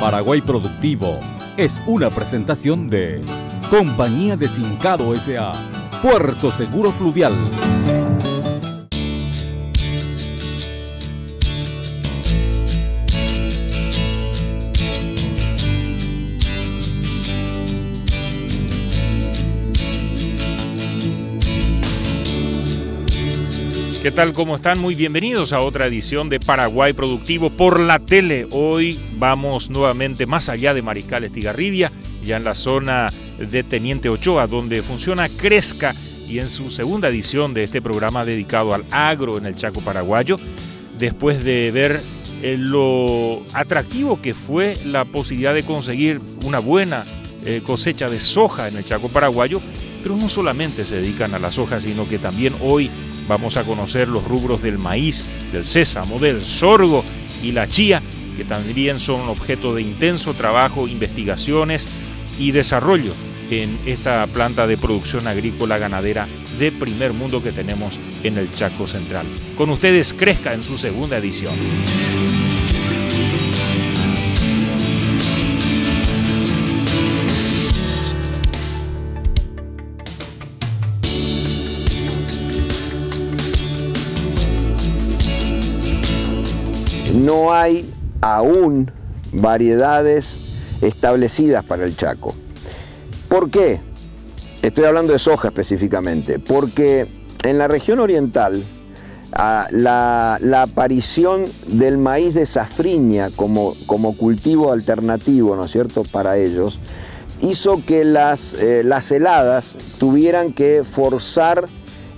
Paraguay Productivo es una presentación de Compañía de Sincado S.A. Puerto Seguro Fluvial. ¿Qué tal? ¿Cómo están? Muy bienvenidos a otra edición de Paraguay Productivo por la tele. Hoy vamos nuevamente más allá de Mariscal Estigarribia, ya en la zona de Teniente Ochoa, donde funciona Cresca, y en su segunda edición de este programa dedicado al agro en el Chaco paraguayo, después de ver lo atractivo que fue la posibilidad de conseguir una buena cosecha de soja en el Chaco paraguayo, pero no solamente se dedican a la soja, sino que también hoy vamos a conocer los rubros del maíz, del sésamo, del sorgo y la chía, que también son objeto de intenso trabajo, investigaciones y desarrollo en esta planta de producción agrícola ganadera de primer mundo que tenemos en el Chaco Central. Con ustedes Cresca en su segunda edición. No hay aún variedades establecidas para el Chaco. ¿Por qué? Estoy hablando de soja específicamente, porque en la región oriental la aparición del maíz de safriña como cultivo alternativo, ¿no es cierto?, para ellos, hizo que las heladas tuvieran que forzar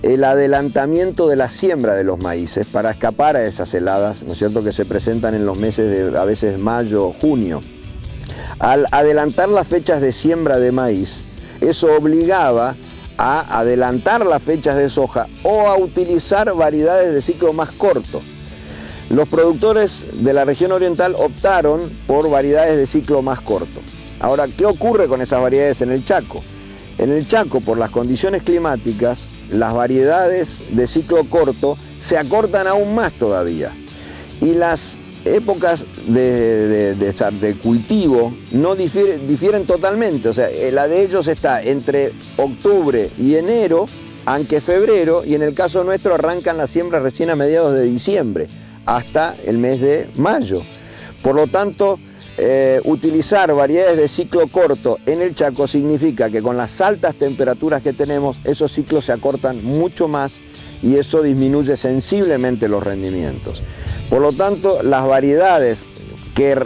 el adelantamiento de la siembra de los maíces para escapar a esas heladas, ¿no es cierto?, que se presentan en los meses de a veces mayo o junio. Al adelantar las fechas de siembra de maíz, eso obligaba a adelantar las fechas de soja o a utilizar variedades de ciclo más corto. Los productores de la región oriental optaron por variedades de ciclo más corto. Ahora, ¿qué ocurre con esas variedades en el Chaco? En el Chaco, por las condiciones climáticas, las variedades de ciclo corto se acortan aún más todavía. Y las épocas de cultivo no difieren totalmente. O sea, la de ellos está entre octubre y enero, aunque febrero, y en el caso nuestro arrancan la siembra recién a mediados de diciembre, hasta el mes de mayo. Por lo tanto, utilizar variedades de ciclo corto en el Chaco significa que con las altas temperaturas que tenemos, esos ciclos se acortan mucho más y eso disminuye sensiblemente los rendimientos. Por lo tanto, las variedades que,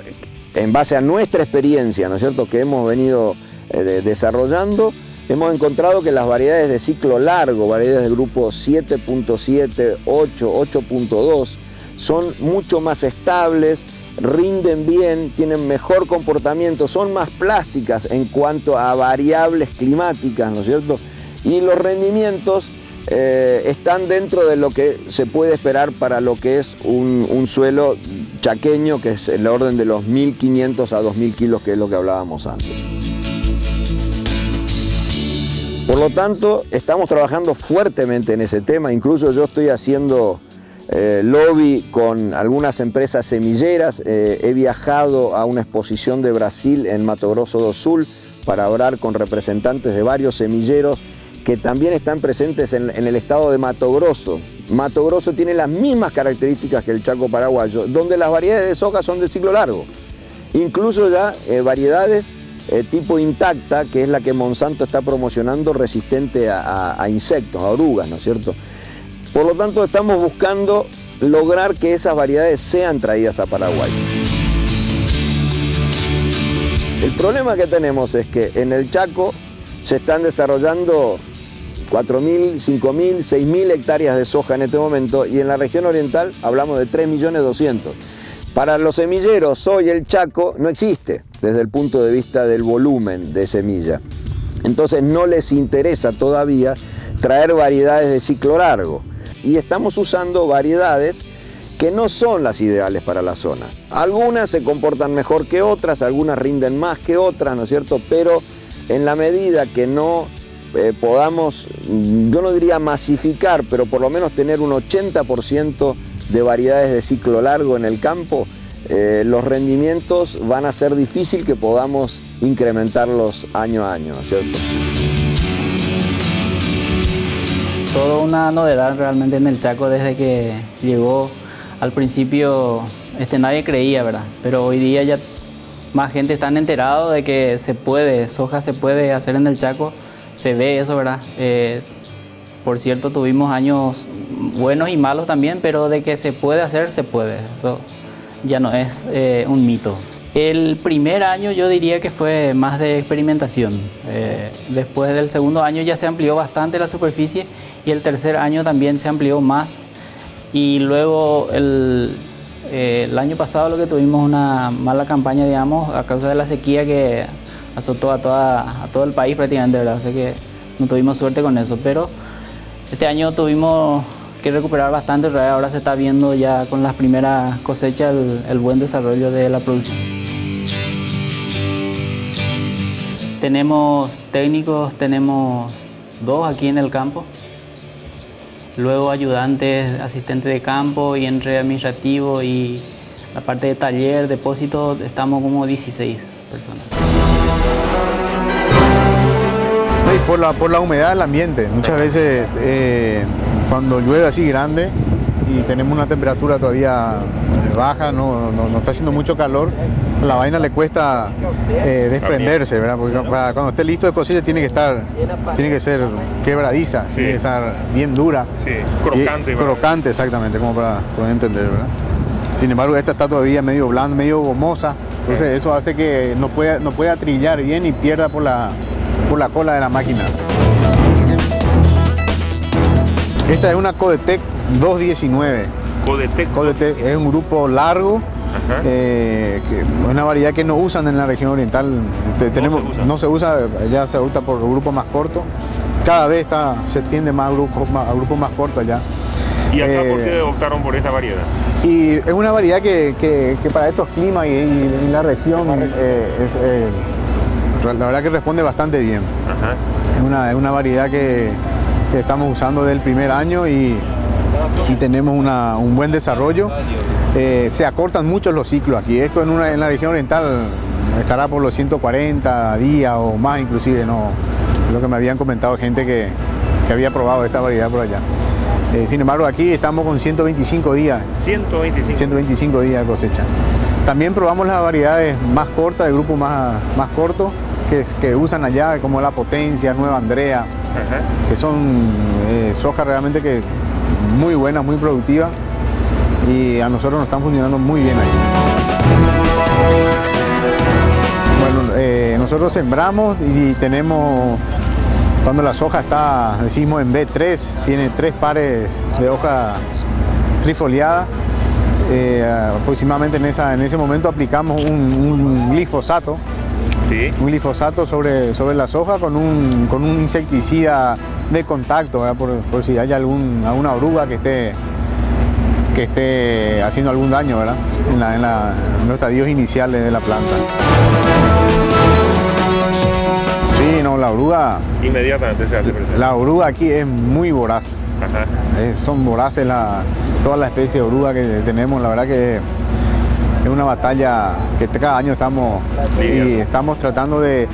en base a nuestra experiencia, ¿no es cierto?, que hemos venido desarrollando, hemos encontrado que las variedades de ciclo largo, variedades de grupo 7.7, 8, 8.2, son mucho más estables, rinden bien, tienen mejor comportamiento, son más plásticas en cuanto a variables climáticas, ¿no es cierto? Y los rendimientos están dentro de lo que se puede esperar para lo que es un suelo chaqueño, que es el orden de los 1.500 a 2.000 kilos, que es lo que hablábamos antes. Por lo tanto, estamos trabajando fuertemente en ese tema, incluso yo estoy haciendo lobby con algunas empresas semilleras. He viajado a una exposición de Brasil en Mato Grosso do Sul para hablar con representantes de varios semilleros que también están presentes en el estado de Mato Grosso. Mato Grosso tiene las mismas características que el Chaco paraguayo, donde las variedades de soja son de ciclo largo. Incluso ya variedades tipo intacta, que es la que Monsanto está promocionando, resistente a insectos, a orugas, ¿no es cierto? Por lo tanto, estamos buscando lograr que esas variedades sean traídas a Paraguay. El problema que tenemos es que en el Chaco se están desarrollando 4.000, 5.000, 6.000 hectáreas de soja en este momento, y en la región oriental hablamos de 3.200.000. Para los semilleros, hoy el Chaco no existe desde el punto de vista del volumen de semilla. Entonces no les interesa todavía traer variedades de ciclo largo. Y estamos usando variedades que no son las ideales para la zona. Algunas se comportan mejor que otras, algunas rinden más que otras, ¿no es cierto? Pero en la medida que no podamos, yo no diría masificar, pero por lo menos tener un 80% de variedades de ciclo largo en el campo, los rendimientos van a ser difícil que podamos incrementarlos año a año, ¿cierto? Todo una novedad realmente en el Chaco desde que llegó. Al principio nadie creía, ¿verdad? Pero hoy día ya más gente está enterado de que se puede, soja se puede hacer en el Chaco, se ve eso, ¿verdad? Por cierto, tuvimos años buenos y malos también, pero de que se puede hacer, se puede. Eso ya no es un mito. El primer año yo diría que fue más de experimentación. Después del segundo año ya se amplió bastante la superficie y el tercer año también se amplió más. Y luego el año pasado lo que tuvimos una mala campaña, digamos, a causa de la sequía que azotó a todo el país prácticamente, ¿verdad? Así que no tuvimos suerte con eso, pero este año tuvimos que recuperar bastante, ahora se está viendo ya con las primeras cosechas el buen desarrollo de la producción. Tenemos técnicos, tenemos 2 aquí en el campo, luego ayudantes, asistentes de campo y entre administrativo y la parte de taller, depósito, estamos como 16 personas. Por la humedad del ambiente, muchas veces cuando llueve así grande y tenemos una temperatura todavía baja, no está haciendo mucho calor, a la vaina le cuesta desprenderse, ¿verdad? Porque cuando esté listo de cosecha tiene que ser quebradiza, sí. Tiene que estar bien dura. Sí, crocante. Crocante, exactamente, como para poder entender, ¿verdad? Sin embargo, esta está todavía medio blanda, medio gomosa, entonces eso hace que no pueda trillar bien y pierda por la cola de la máquina. Esta es una Codetec 219. Codetec es un grupo largo, que es una variedad que no usan en la región oriental. No se usa, ya se usa por grupos más cortos. Cada vez se extiende más a grupos más cortos allá. ¿Y acá por qué optaron por esta variedad? Y es una variedad que para estos climas y la región la verdad que responde bastante bien. Es una variedad que estamos usando desde el primer año y tenemos un buen desarrollo. Se acortan mucho los ciclos aquí. Esto en la región oriental estará por los 140 días o más inclusive, ¿no? Lo que me habían comentado gente que había probado esta variedad por allá. Sin embargo, aquí estamos con 125 días. 125 días de cosecha. También probamos las variedades más cortas, de grupo más corto, que usan allá, como la Potencia, Nueva Andrea, que son soja realmente que muy buenas, muy productivas, y a nosotros nos están funcionando muy bien ahí. Bueno, nosotros sembramos y tenemos, cuando la soja está, decimos en B3, tiene 3 pares de hoja trifoliada. Aproximadamente en ese momento aplicamos un glifosato. Sí. Un glifosato sobre la soja con un insecticida de contacto, ¿verdad? Por si hay alguna oruga que esté haciendo algún daño, ¿verdad? En los estadios iniciales de la planta. Sí, no, la oruga... Inmediatamente se hace presente. La oruga aquí es muy voraz. Son voraces todas las especies de oruga que tenemos, la verdad que es una batalla que cada año estamos tratando de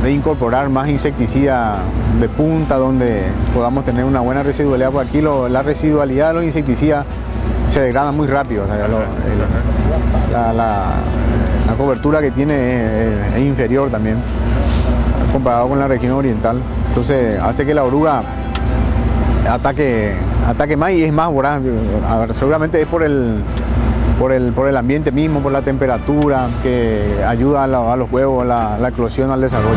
incorporar más insecticida de punta donde podamos tener una buena residualidad, porque aquí la residualidad de los insecticidas se degrada muy rápido. O sea, la cobertura que tiene es inferior también comparado con la región oriental. Entonces hace que la oruga ataque más y es más voraz. A ver, seguramente es por el ambiente mismo, por la temperatura, que ayuda a los huevos, la eclosión, al desarrollo.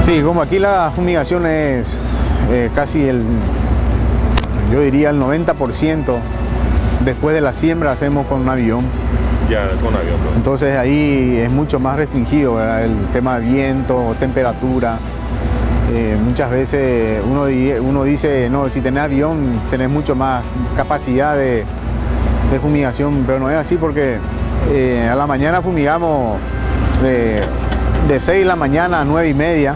Sí, como aquí la fumigación es casi yo diría el 90%, después de la siembra hacemos con un avión. Ya, con avión. ¿No? Entonces ahí es mucho más restringido, ¿verdad? El tema de viento, temperatura. Muchas veces uno dice, no, si tenés avión tenés mucho más capacidad de fumigación, pero no es así, porque a la mañana fumigamos de 6 de la mañana a 9:30,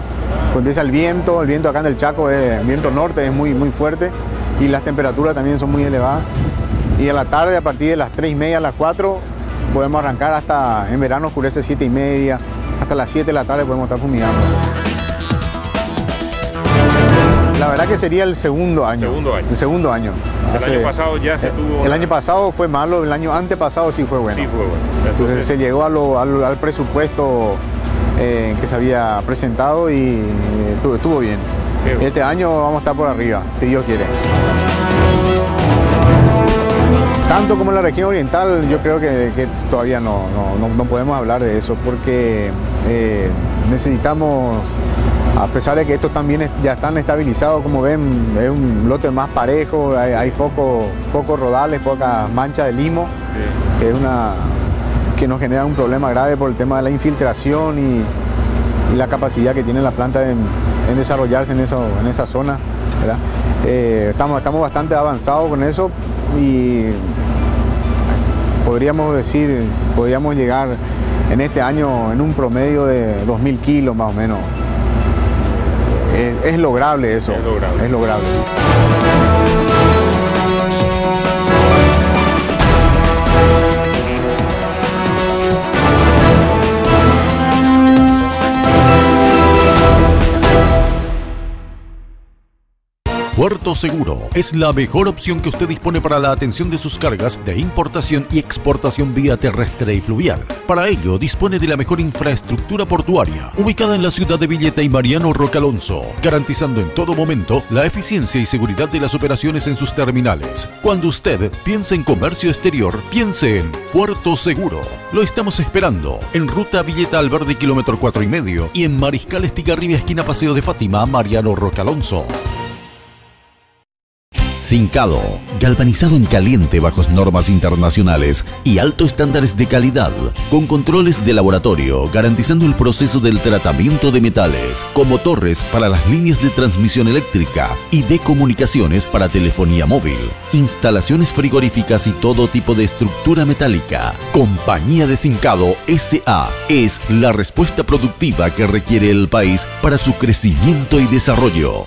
pues empieza el viento acá en el Chaco, el viento norte es muy, muy fuerte, y las temperaturas también son muy elevadas. Y a la tarde, a partir de las 3:30 a las 4, podemos arrancar hasta, en verano oscurece 7:30, hasta las 7 de la tarde podemos estar fumigando. La verdad que sería el segundo año. El segundo año. El año pasado ya se tuvo... El año pasado fue malo, el año antepasado sí fue bueno. Sí fue bueno. Entonces se llegó al presupuesto que se había presentado y estuvo bien. Este año vamos a estar por arriba, si Dios quiere. Tanto como en la región oriental, yo creo que todavía no podemos hablar de eso porque necesitamos, a pesar de que estos también ya están estabilizados, como ven, es un lote más parejo, hay pocos rodales, pocas manchas de limo, sí. Que nos genera un problema grave por el tema de la infiltración y la capacidad que tiene la planta en desarrollarse en esa zona, ¿verdad? Estamos bastante avanzados con eso y podríamos llegar en este año en un promedio de 2.000 kilos más o menos. Es lograble eso, es lograble. Puerto Seguro es la mejor opción que usted dispone para la atención de sus cargas de importación y exportación vía terrestre y fluvial. Para ello, dispone de la mejor infraestructura portuaria, ubicada en la ciudad de Villeta y Mariano Roque Alonso, garantizando en todo momento la eficiencia y seguridad de las operaciones en sus terminales. Cuando usted piense en comercio exterior, piense en Puerto Seguro. Lo estamos esperando en Ruta Villeta Alverde, kilómetro 4,5, y en Mariscal Estigarribia, esquina Paseo de Fátima, Mariano Roque Alonso. Fincado, galvanizado en caliente bajo normas internacionales y altos estándares de calidad, con controles de laboratorio, garantizando el proceso del tratamiento de metales, como torres para las líneas de transmisión eléctrica y de comunicaciones para telefonía móvil, instalaciones frigoríficas y todo tipo de estructura metálica. Compañía de Fincado S.A. es la respuesta productiva que requiere el país para su crecimiento y desarrollo.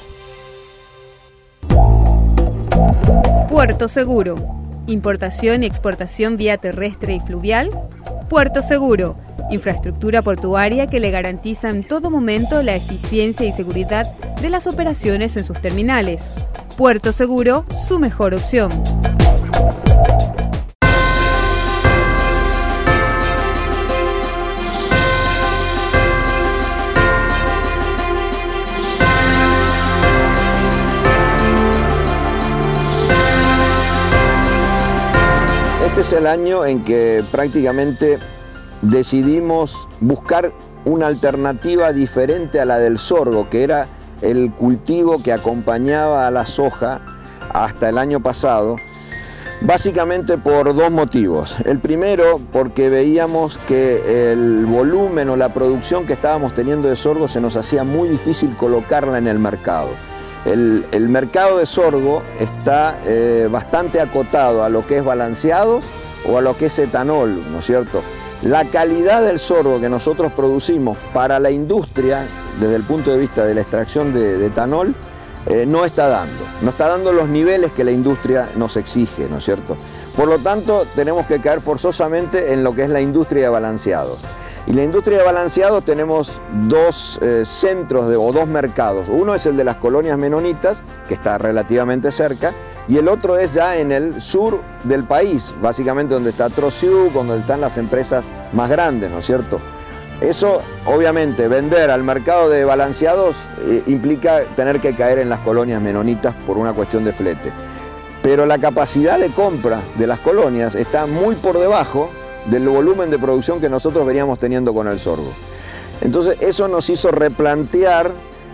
Puerto Seguro. Importación y exportación vía terrestre y fluvial. Puerto Seguro. Infraestructura portuaria que le garantiza en todo momento la eficiencia y seguridad de las operaciones en sus terminales. Puerto Seguro, su mejor opción. Este es el año en que prácticamente decidimos buscar una alternativa diferente a la del sorgo, que era el cultivo que acompañaba a la soja hasta el año pasado, básicamente por dos motivos. El primero, porque veíamos que el volumen o la producción que estábamos teniendo de sorgo se nos hacía muy difícil colocarla en el mercado. El mercado de sorgo está bastante acotado a lo que es balanceados o a lo que es etanol, ¿no es cierto? La calidad del sorgo que nosotros producimos para la industria, desde el punto de vista de la extracción de etanol, no está dando los niveles que la industria nos exige, ¿no es cierto? Por lo tanto, tenemos que caer forzosamente en lo que es la industria de balanceados. Y la industria de balanceados tenemos dos centros o dos mercados. Uno es el de las colonias menonitas, que está relativamente cerca, y el otro es ya en el sur del país, básicamente donde está Trociú, donde están las empresas más grandes, ¿no es cierto? Eso, obviamente, vender al mercado de balanceados implica tener que caer en las colonias menonitas por una cuestión de flete. Pero la capacidad de compra de las colonias está muy por debajo del volumen de producción que nosotros veníamos teniendo con el sorgo. Entonces eso nos hizo replantear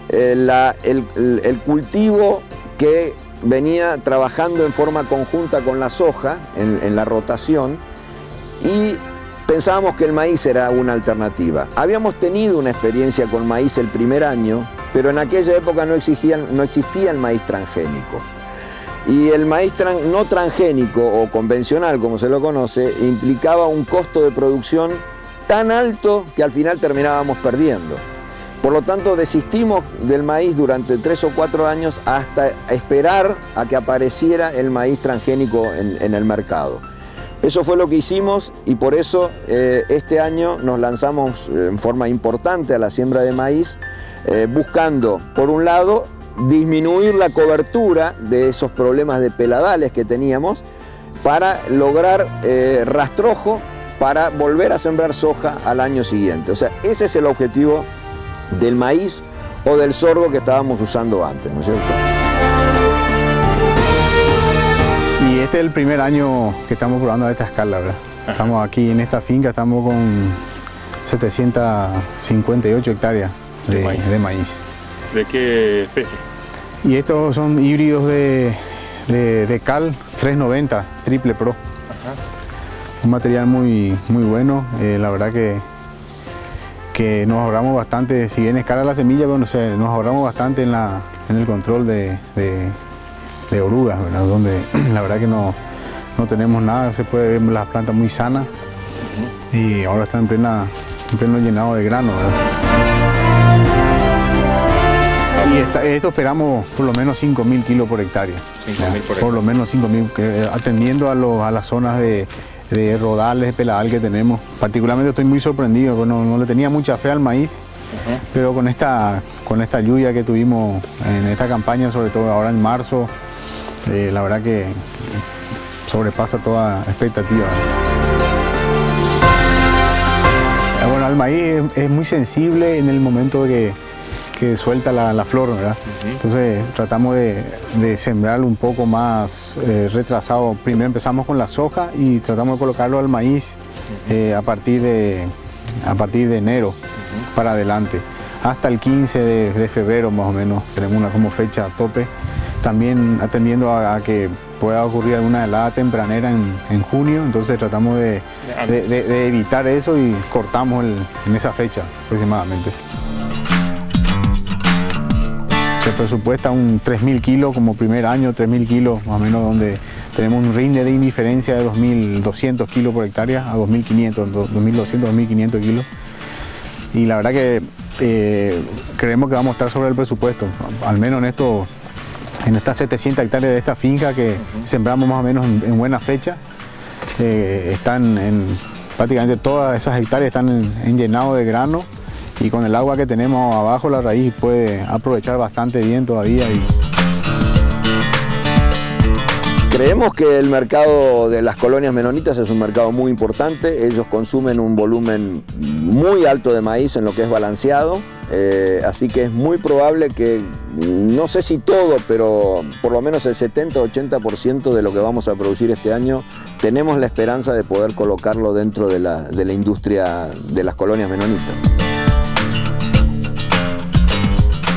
el cultivo que venía trabajando en forma conjunta con la soja en la rotación, y pensábamos que el maíz era una alternativa. Habíamos tenido una experiencia con maíz el primer año, pero en aquella época no existía el maíz transgénico. Y el maíz no transgénico o convencional, como se lo conoce, implicaba un costo de producción tan alto que al final terminábamos perdiendo. Por lo tanto, desistimos del maíz durante 3 o 4 años hasta esperar a que apareciera el maíz transgénico en el mercado. Eso fue lo que hicimos y por eso este año nos lanzamos en forma importante a la siembra de maíz, buscando, por un lado, disminuir la cobertura de esos problemas de peladales que teníamos para lograr rastrojo para volver a sembrar soja al año siguiente. O sea, ese es el objetivo del maíz o del sorgo que estábamos usando antes, ¿no es cierto? Y este es el primer año que estamos probando a esta escala, ¿verdad? Estamos aquí en esta finca, estamos con 758 hectáreas de maíz. ¿De qué especie? Y estos son híbridos de cal 390 Triple Pro. Ajá. Un material muy bueno, la verdad que nos ahorramos bastante, si bien es cara la semilla, pero no sé, nos ahorramos bastante en el control de orugas, ¿verdad? Donde la verdad que no tenemos nada, se puede ver las plantas muy sanas y ahora están en pleno llenado de grano, ¿verdad? Y esto esperamos por lo menos 5.000 kilos por hectárea. 5.000 por lo menos 5.000, atendiendo a las zonas de rodales, de peladal que tenemos. Particularmente estoy muy sorprendido, porque no le tenía mucha fe al maíz, pero con esta lluvia que tuvimos en esta campaña, sobre todo ahora en marzo, la verdad que sobrepasa toda expectativa. Bueno, el maíz es muy sensible en el momento que suelta la flor, ¿verdad? Entonces tratamos de sembrarlo un poco más retrasado. Primero empezamos con la soja y tratamos de colocarlo al maíz a partir de enero para adelante. Hasta el 15 de febrero más o menos tenemos una como fecha tope. También atendiendo a que pueda ocurrir alguna helada tempranera en junio, entonces tratamos de evitar eso y cortamos en esa fecha aproximadamente. Se presupuesta un 3.000 kilos como primer año, 3.000 kilos más o menos, donde tenemos un rinde de indiferencia de 2.200 kilos por hectárea a 2.500, 2.200, 2.500 kilos. Y la verdad que creemos que vamos a estar sobre el presupuesto, al menos en estas 700 hectáreas de esta finca que sembramos más o menos en buena fecha. Prácticamente todas esas hectáreas están en llenado de grano. Y con el agua que tenemos abajo, la raíz puede aprovechar bastante bien todavía. Creemos que el mercado de las colonias menonitas es un mercado muy importante. Ellos consumen un volumen muy alto de maíz en lo que es balanceado. Así que es muy probable que, no sé si todo, pero por lo menos el 70-80% de lo que vamos a producir este año, tenemos la esperanza de poder colocarlo dentro de la industria de las colonias menonitas.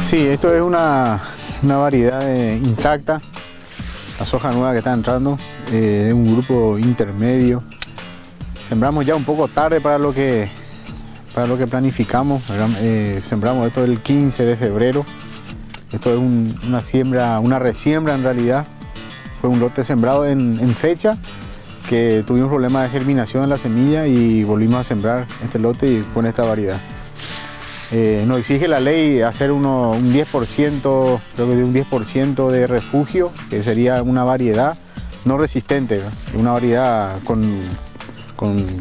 Sí, esto es una variedad intacta, la soja nueva que está entrando, de un grupo intermedio. Sembramos ya un poco tarde para lo que planificamos, sembramos esto el 15 de febrero. Esto es una resiembra en realidad. Fue un lote sembrado en fecha, que tuvimos problemas de germinación en la semilla y volvimos a sembrar este lote con esta variedad. Nos exige la ley hacer un 10%, creo que de un 10% de refugio, que sería una variedad no resistente, ¿no? Una variedad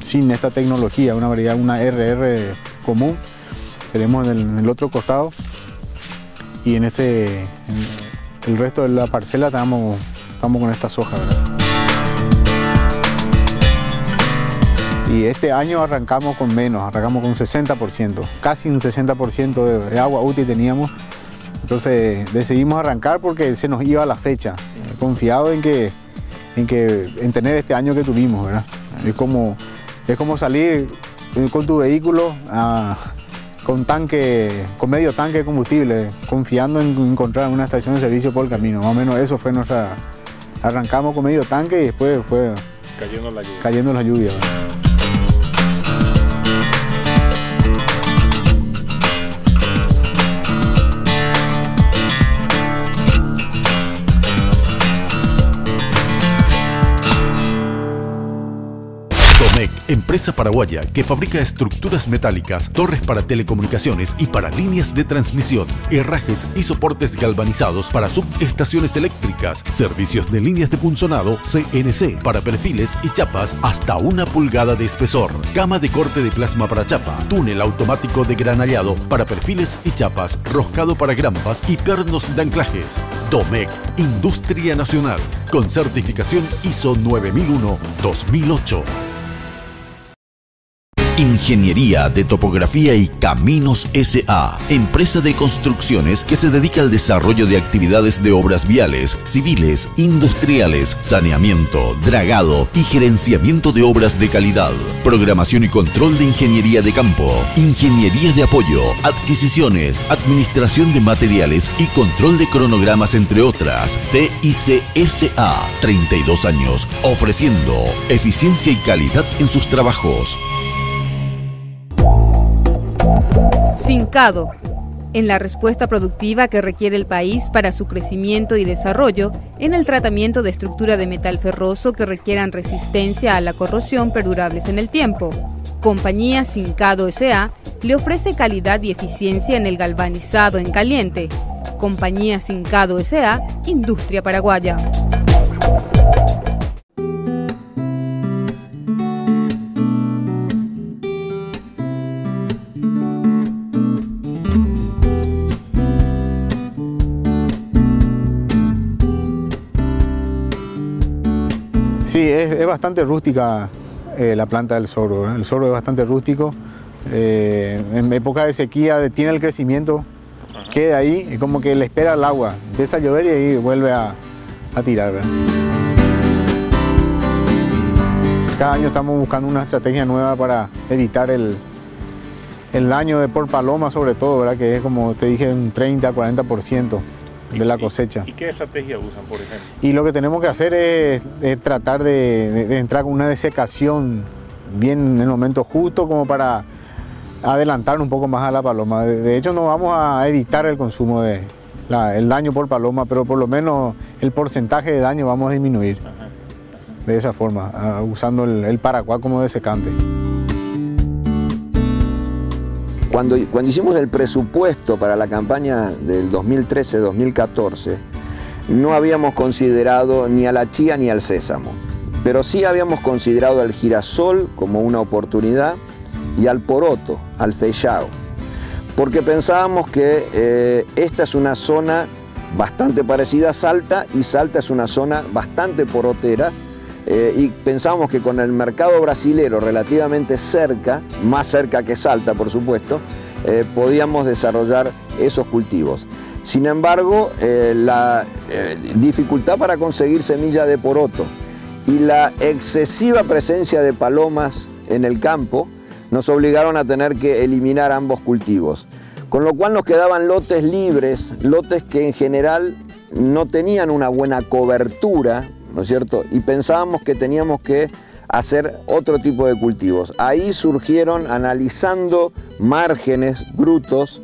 sin esta tecnología, una variedad, una RR común. Tenemos en el otro costado y en el resto de la parcela estamos con esta soja, ¿verdad? Y este año arrancamos con menos, arrancamos con 60%, casi un 60% de agua útil teníamos. Entonces decidimos arrancar porque se nos iba la fecha, confiado en tener este año que tuvimos, ¿verdad? Es como salir con tu vehículo con medio tanque de combustible, confiando en encontrar una estación de servicio por el camino. Más o menos eso fue arrancamos con medio tanque y después fue cayendo la lluvia, ¿verdad? Domecq, empresa paraguaya que fabrica estructuras metálicas, torres para telecomunicaciones y para líneas de transmisión, herrajes y soportes galvanizados para subestaciones eléctricas, servicios de líneas de punzonado CNC para perfiles y chapas hasta 1 pulgada de espesor, cama de corte de plasma para chapa, túnel automático de granallado para perfiles y chapas, roscado para grampas y pernos de anclajes. Domecq, industria nacional, con certificación ISO 9001-2008. Ingeniería de Topografía y Caminos S.A., empresa de construcciones que se dedica al desarrollo de actividades de obras viales, civiles, industriales, saneamiento, dragado y gerenciamiento de obras de calidad, programación y control de ingeniería de campo, ingeniería de apoyo, adquisiciones, administración de materiales y control de cronogramas, entre otras. TIC S.A., 32 años, ofreciendo eficiencia y calidad en sus trabajos. Sincado, en la respuesta productiva que requiere el país para su crecimiento y desarrollo, en el tratamiento de estructura de metal ferroso que requieran resistencia a la corrosión perdurables en el tiempo. Compañía Sincado S.A. le ofrece calidad y eficiencia en el galvanizado en caliente. Compañía Sincado S.A., industria paraguaya. Sí, es bastante rústica la planta del sorgo, ¿verdad? El sorgo es bastante rústico. En época de sequía detiene el crecimiento, queda ahí, es como que le espera el agua. Empieza a llover y ahí vuelve a tirar, ¿verdad? Cada año estamos buscando una estrategia nueva para evitar el daño por paloma, sobre todo, ¿verdad? Que es, como te dije, un 30-40% de la cosecha. ¿Y qué estrategia usan, por ejemplo? Y lo que tenemos que hacer es tratar de entrar con una desecación bien en el momento justo, como para adelantar un poco más a la paloma. De hecho, no vamos a evitar el consumo el daño por paloma, pero por lo menos el porcentaje de daño vamos a disminuir. Ajá. De esa forma, usando el paraguas como desecante. Cuando hicimos el presupuesto para la campaña del 2013-2014, no habíamos considerado ni a la chía ni al sésamo, pero sí habíamos considerado al girasol como una oportunidad y al poroto, al fellao, porque pensábamos que esta es una zona bastante parecida a Salta y Salta es una zona bastante porotera. Y pensábamos que con el mercado brasilero relativamente cerca, más cerca que Salta por supuesto, podíamos desarrollar esos cultivos. Sin embargo, la dificultad para conseguir semilla de poroto y la excesiva presencia de palomas en el campo nos obligaron a tener que eliminar ambos cultivos, con lo cual nos quedaban lotes libres, lotes que en general no tenían una buena cobertura, ¿no es cierto? Y pensábamos que teníamos que hacer otro tipo de cultivos. Ahí surgieron, analizando márgenes brutos,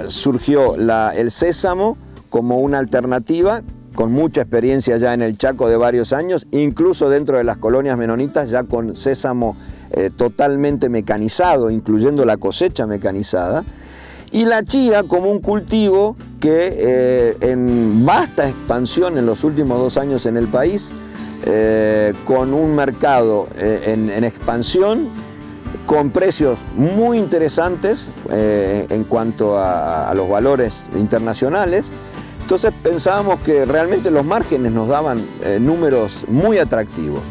surgió el sésamo como una alternativa, con mucha experiencia ya en el Chaco de varios años, incluso dentro de las colonias menonitas ya con sésamo totalmente mecanizado, incluyendo la cosecha mecanizada. Y la chía como un cultivo que en vasta expansión en los últimos 2 años en el país, con un mercado en expansión, con precios muy interesantes en cuanto a los valores internacionales. Entonces pensábamos que realmente los márgenes nos daban números muy atractivos,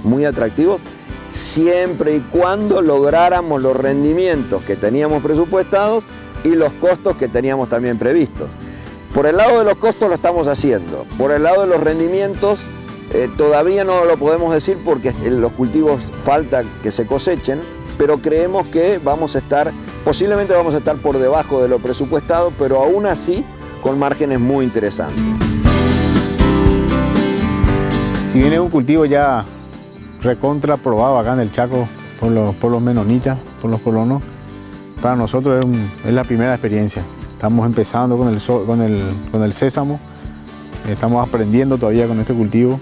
siempre y cuando lográramos los rendimientos que teníamos presupuestados y los costos que teníamos también previstos. Por el lado de los costos lo estamos haciendo, por el lado de los rendimientos todavía no lo podemos decir porque los cultivos falta que se cosechen, pero creemos que posiblemente vamos a estar por debajo de lo presupuestado, pero aún así con márgenes muy interesantes. Si bien es un cultivo ya recontra probado acá en el Chaco por los menonitas, por los colonos, para nosotros es la primera experiencia. Estamos empezando con el sésamo, estamos aprendiendo todavía con este cultivo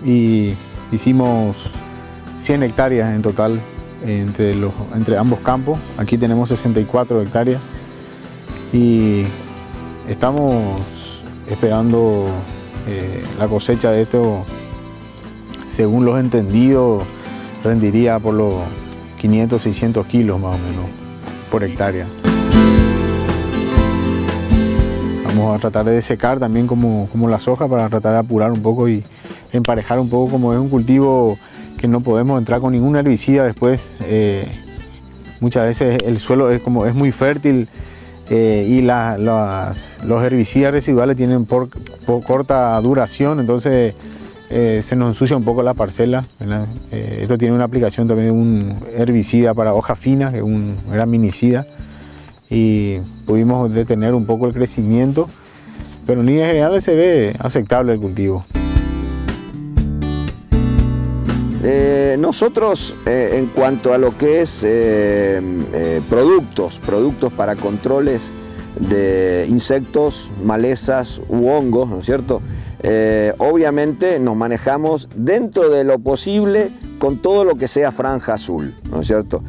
y hicimos 100 hectáreas en total entre ambos campos. Aquí tenemos 64 hectáreas y estamos esperando la cosecha de esto. Según los entendidos, rendiría por los 500, 600 kilos más o menos por hectárea. Vamos a tratar de desecar también como la soja para tratar de apurar un poco y emparejar un poco. Como es un cultivo que no podemos entrar con ningún herbicida después, muchas veces el suelo es muy fértil y los herbicidas residuales tienen por corta duración, entonces se nos ensucia un poco la parcela, ¿verdad? Esto tiene una aplicación también de un herbicida para hoja fina, que es un graminicida, y pudimos detener un poco el crecimiento, pero en líneas generales se ve aceptable el cultivo. Nosotros, en cuanto a lo que es productos para controles de insectos, malezas u hongos, ¿no es cierto? Obviamente nos manejamos dentro de lo posible con todo lo que sea franja azul, ¿no es cierto?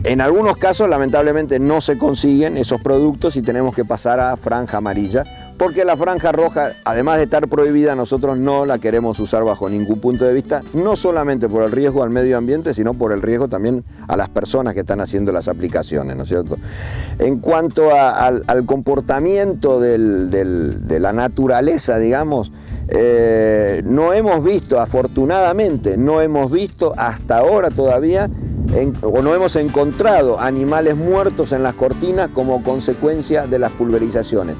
En algunos casos, lamentablemente, no se consiguen esos productos y tenemos que pasar a franja amarilla, porque la franja roja, además de estar prohibida, nosotros no la queremos usar bajo ningún punto de vista, no solamente por el riesgo al medio ambiente, sino por el riesgo también a las personas que están haciendo las aplicaciones, ¿no es cierto? En cuanto al comportamiento de la naturaleza, digamos, no hemos visto, afortunadamente, no hemos visto hasta ahora todavía, o no hemos encontrado animales muertos en las cortinas como consecuencia de las pulverizaciones.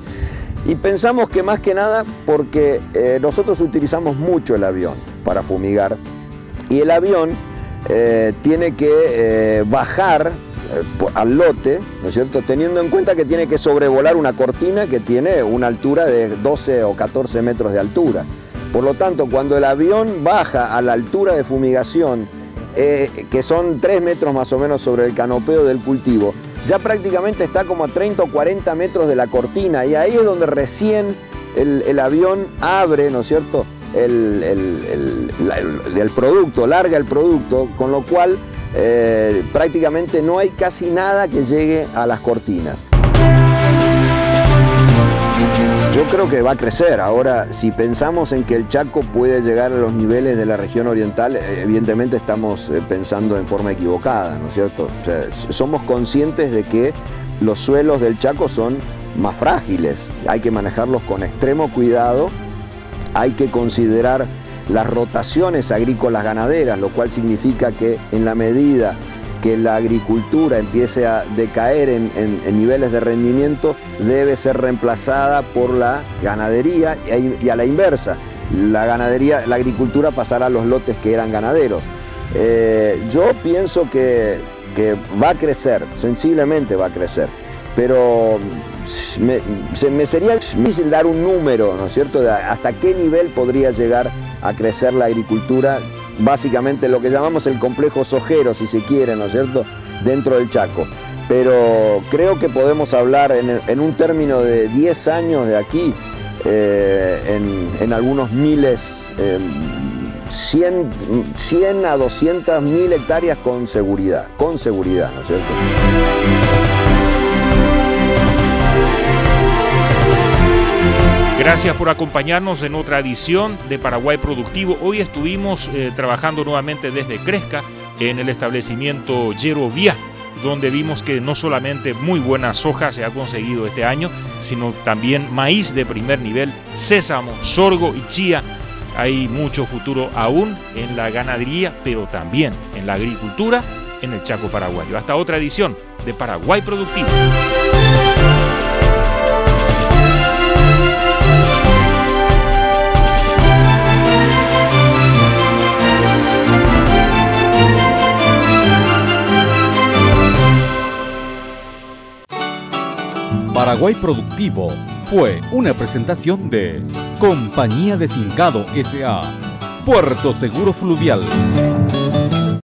Y pensamos que más que nada porque nosotros utilizamos mucho el avión para fumigar y el avión tiene que bajar al lote, ¿no es cierto?, teniendo en cuenta que tiene que sobrevolar una cortina que tiene una altura de 12 o 14 metros de altura. Por lo tanto, cuando el avión baja a la altura de fumigación, que son 3 metros más o menos sobre el canopeo del cultivo, ya prácticamente está como a 30 o 40 metros de la cortina y ahí es donde recién el avión abre, ¿no es cierto?, el producto, larga el producto, con lo cual prácticamente no hay casi nada que llegue a las cortinas. Yo creo que va a crecer. Ahora, si pensamos en que el Chaco puede llegar a los niveles de la región oriental, evidentemente estamos pensando en forma equivocada, ¿no es cierto? O sea, somos conscientes de que los suelos del Chaco son más frágiles, hay que manejarlos con extremo cuidado, hay que considerar las rotaciones agrícolas ganaderas, lo cual significa que en la medida que la agricultura empiece a decaer en niveles de rendimiento, debe ser reemplazada por la ganadería y a la inversa. La agricultura pasará a los lotes que eran ganaderos. Yo pienso que va a crecer, sensiblemente va a crecer, pero me sería difícil dar un número, ¿no es cierto?, de hasta qué nivel podría llegar a crecer la agricultura, básicamente lo que llamamos el complejo sojero, si se quiere, ¿no es cierto?, dentro del Chaco. Pero creo que podemos hablar en un término de 10 años de aquí, en algunos miles, 100 a 200 mil hectáreas con seguridad, ¿no es cierto? Gracias por acompañarnos en otra edición de Paraguay Productivo. Hoy estuvimos trabajando nuevamente desde Cresca en el establecimiento Yerovia, donde vimos que no solamente muy buena soja se ha conseguido este año, sino también maíz de primer nivel, sésamo, sorgo y chía. Hay mucho futuro aún en la ganadería, pero también en la agricultura en el Chaco paraguayo. Hasta otra edición de Paraguay Productivo. Paraguay Productivo fue una presentación de Compañía de Sincado S.A. Puerto Seguro Fluvial.